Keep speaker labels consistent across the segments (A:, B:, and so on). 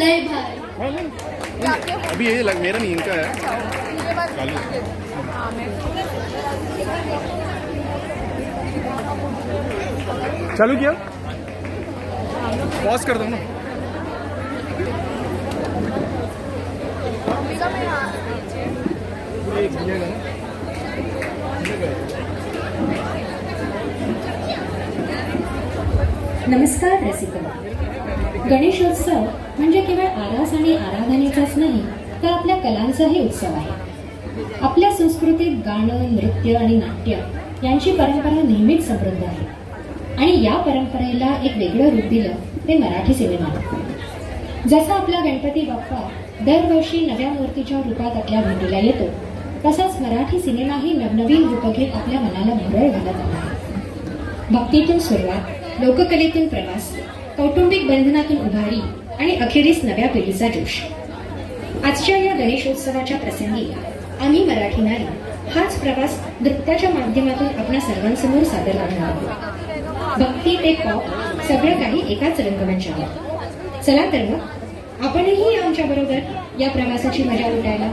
A: लय भारी।
B: हाँ, नहीं, अभी ये मेरा नहीं, इनका है। चालू किया, पॉज कर दो ना।
C: नमस्कार रसिका, गणेशोत्सव म्हणजे केवळ आरास आणि आराधनेचाच नाही, तर आपल्या कलांचाही उत्सव आहे। आपल्या संस्कृतीत गाणं, नृत्य आणि नाट्य यांची परंपरा नेहमीच समृद्ध आहे आणि या परंपरेला एक वेगळं रूप दिलं ते मराठी सिनेमाने। जसा आपला गणपती बाप्पा दरवर्षी नव्या मूर्तीच्या रूपात आपल्या भेटीला येतो, तसाच मराठी सिनेमाही नवनवीन रूप घेत आपल्या मनाला भुरळ घालत आला आहे। भक्तीतून सुरुवात, लोककलेतून प्रवास, कौटुंबिक बंधनातून उभारी आणि अखेरीस नव्या पिढीचा जोश। आजच्या या गणेशोत्सवाच्या प्रसंगी आम्ही मराठी नारी हाच प्रवास नृत्याच्या माध्यमातून आपल्या सर्वांसमोर सादर करणार आहोत। भक्ती ते पॉप सगळं काही एकाच रंगमंचावर। चला तर मग आपणही आमच्या बरोबर या प्रवासाची मजा लुटायला।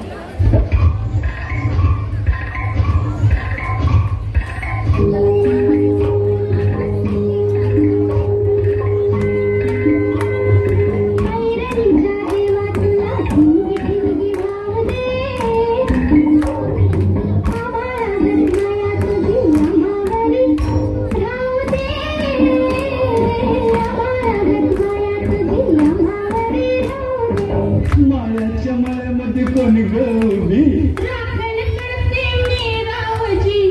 D: मायाच्या मायामध्ये कोणी गौरी
A: राखण करते मी रावजी।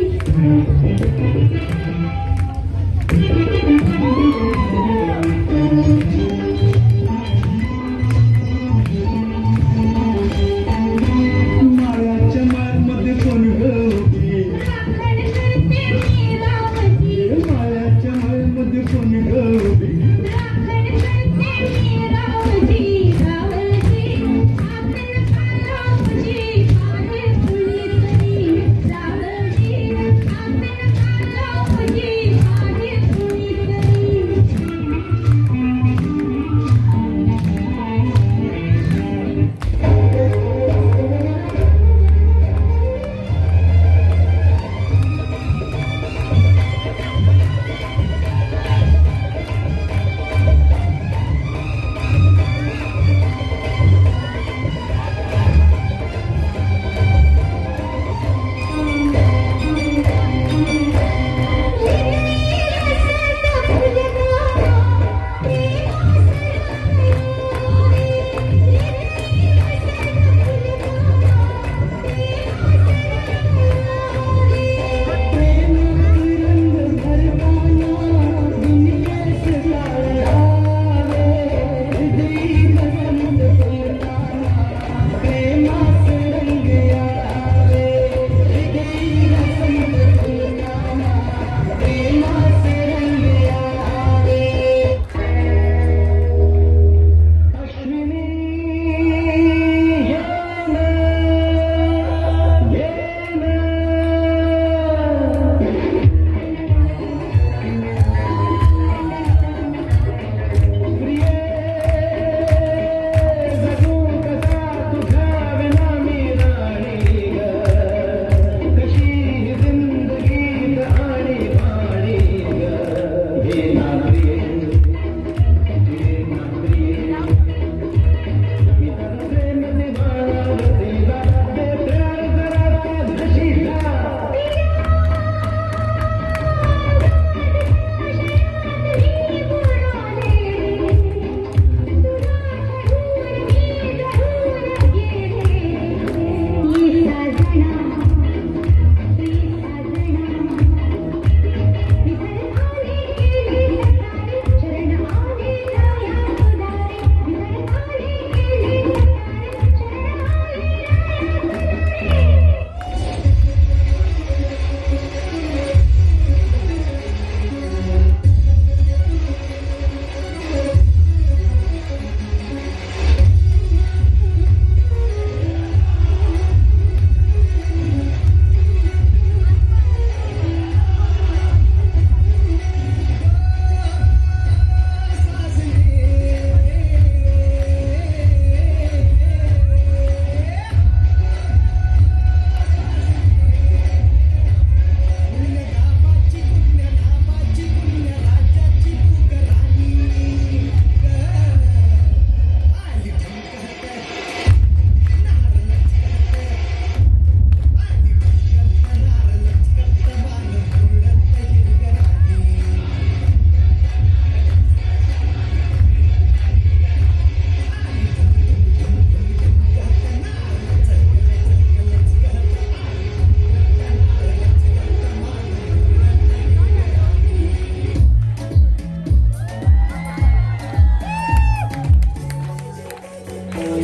D: मायाच्या मायामध्ये कोणी गौरी
A: राखण करते मी रावजी।
D: मायाच्या मायामध्ये कोणी गौरी
A: राखण करते मी रावजी। रावजी आपण Raoji.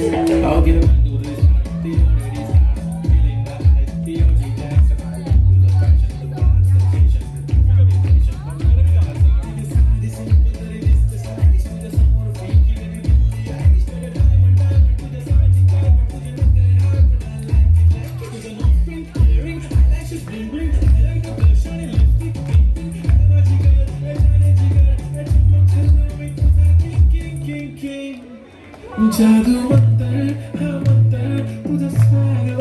E: I'll get around to this. The already started feeling the eyes. The OG Jackson. I like to the fashion, the one sensation, the motivation. I'm gonna go. This is simple, that it is the stylish with the summer freaky. When you give me the Irish to the diamond to the side, the diamond to the look at how I like it. With an offspring, earrings, eyelashes, bling bling. I like the blush on it, lipstick, pink pink. I'm a jigger, a tiny jigger, a chipmunk, hello, it was a king. जादू मंतर हा मंतर तुझा swag